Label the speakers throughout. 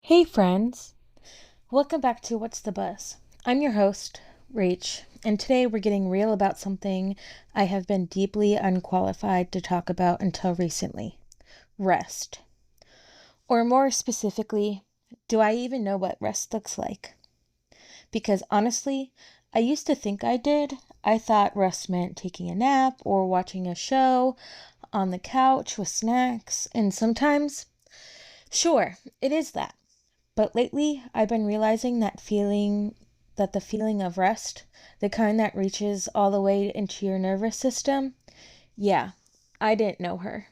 Speaker 1: Hey friends, welcome back to What's the Buzz? I'm your host, Rach, and today we're getting real about something I have been deeply unqualified to talk about until recently: rest. Or more specifically, do I even know what rest looks like? Because honestly, I used to think I did. I thought rest meant taking a nap or watching a show on the couch with snacks, and sometimes, sure, it is that. But lately, I've been realizing that the feeling of rest, the kind that reaches all the way into your nervous system, yeah, I didn't know her.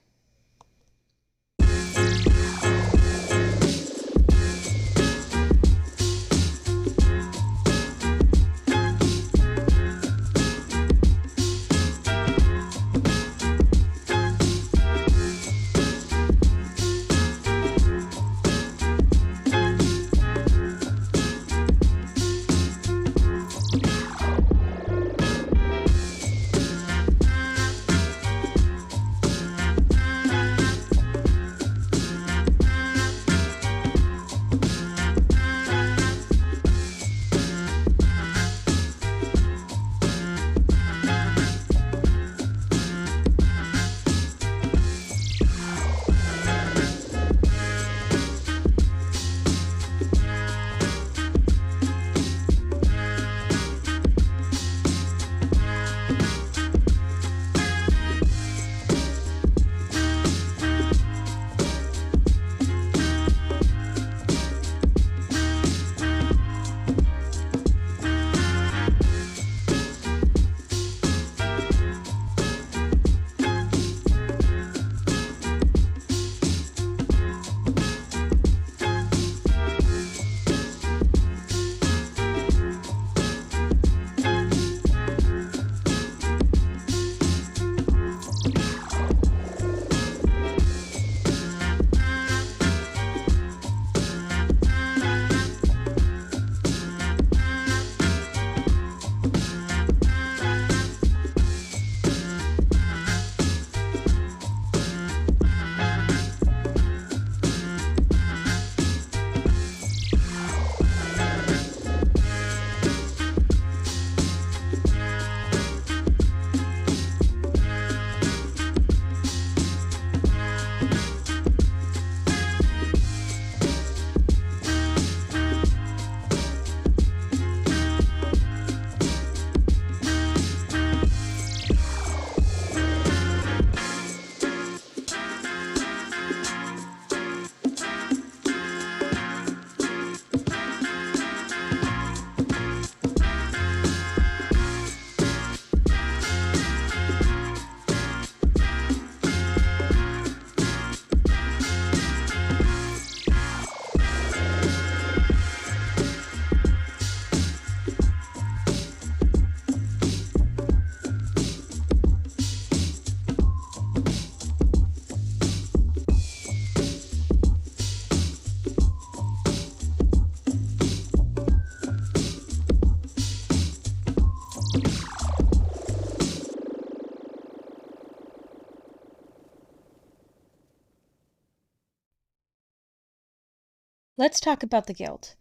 Speaker 1: Let's talk about the guilt.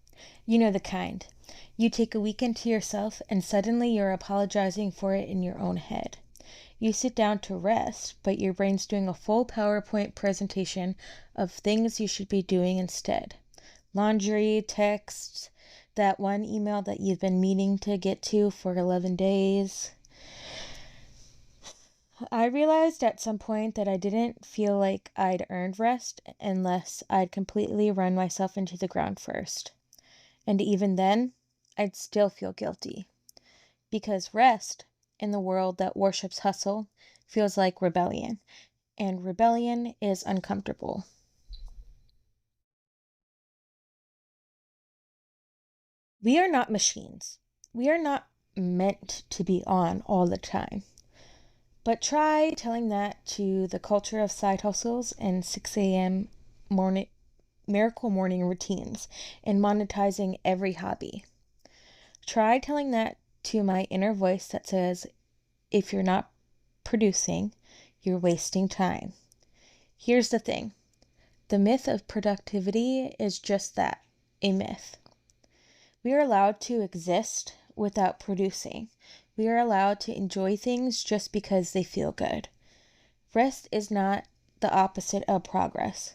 Speaker 1: You know the kind. You take a weekend to yourself and suddenly you're apologizing for it in your own head. You sit down to rest, but your brain's doing a full PowerPoint presentation of things you should be doing instead: laundry, texts, that one email that you've been meaning to get to for 11 days. I realized at some point that I didn't feel like I'd earned rest unless I'd completely run myself into the ground first. And even then, I'd still feel guilty. Because rest, in the world that worships hustle, feels like rebellion. And rebellion is uncomfortable. We are not machines. We are not meant to be on all the time. But try telling that to the culture of side hustles and 6 a.m. morning miracle morning routines and monetizing every hobby. Try telling that to my inner voice that says, if you're not producing, you're wasting time. Here's the thing: The myth of productivity is just that, a myth. We are allowed to exist without producing. We are allowed to enjoy things just because they feel good. Rest is not the opposite of progress.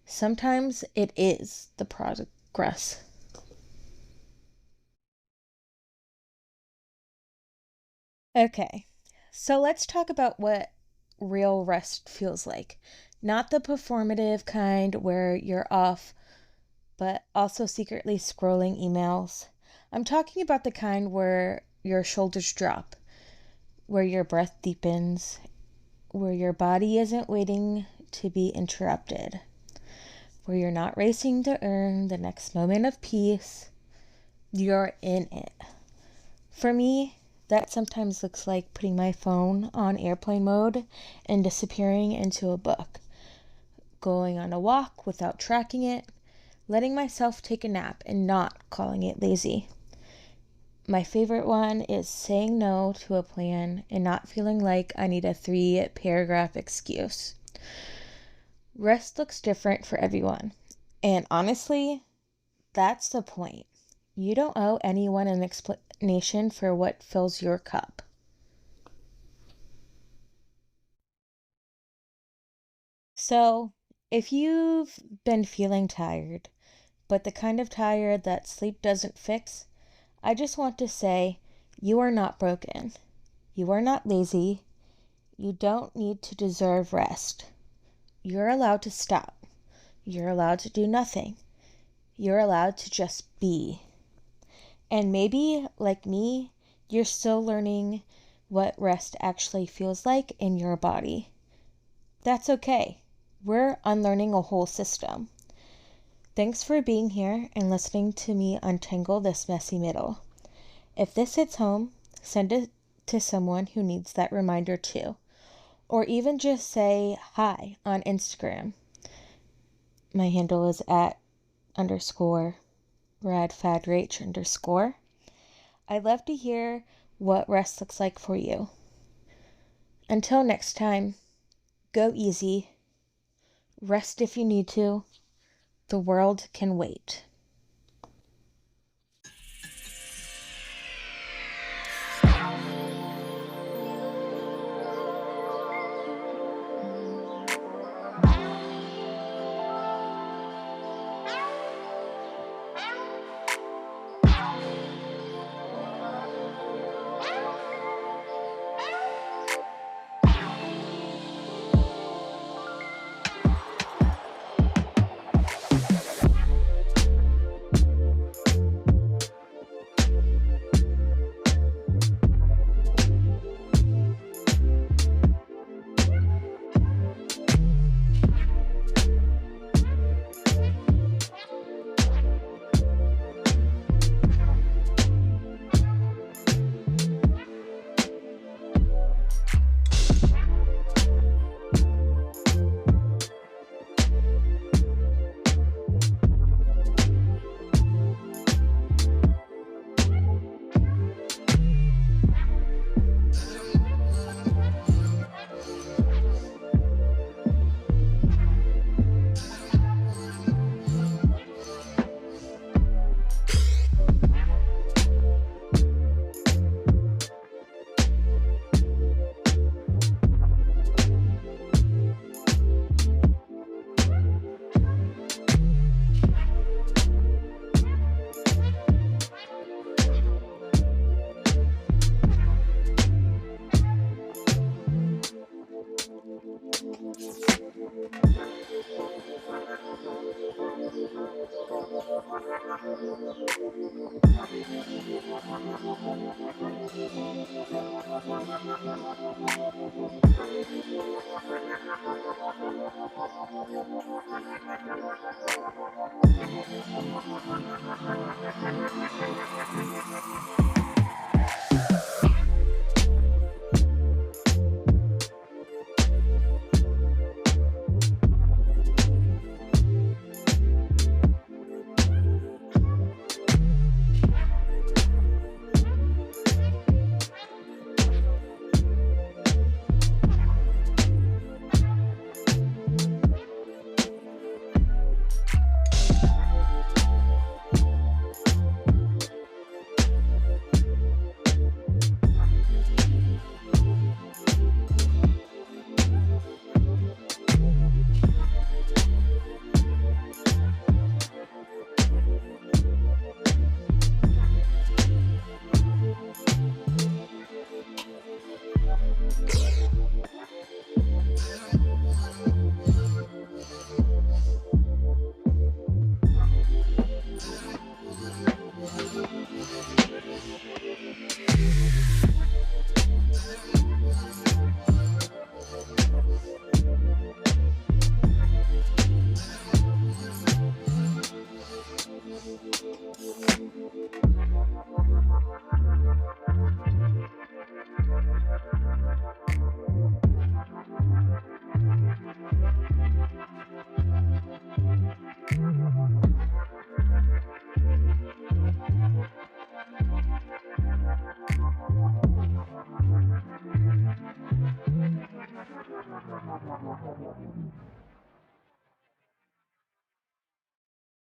Speaker 1: Sometimes it is the progress. Okay, so let's talk about what real rest feels like. Not the performative kind where you're off, but also secretly scrolling emails. I'm talking about the kind where your shoulders drop, where your breath deepens, where your body isn't waiting to be interrupted, where you're not racing to earn the next moment of peace. You're in it. For me, that sometimes looks like putting my phone on airplane mode and disappearing into a book, going on a walk without tracking it, letting myself take a nap and not calling it lazy. My favorite one is saying no to a plan and not feeling like I need a 3-paragraph excuse. Rest looks different for everyone. And honestly, that's the point. You don't owe anyone an explanation for what fills your cup. So, if you've been feeling tired, but the kind of tired that sleep doesn't fix, I just want to say you are not broken. You are not lazy. You don't need to deserve rest. You're allowed to stop. You're allowed to do nothing. You're allowed to just be. And maybe, like me, you're still learning what rest actually feels like in your body. That's okay. We're unlearning a whole system. Thanks for being here and listening to me untangle this messy middle. If this hits home, send it to someone who needs that reminder too. Or even just say hi on Instagram. My handle is @_radfadrach_. I'd love to hear what rest looks like for you. Until next time, go easy. Rest if you need to. The world can wait.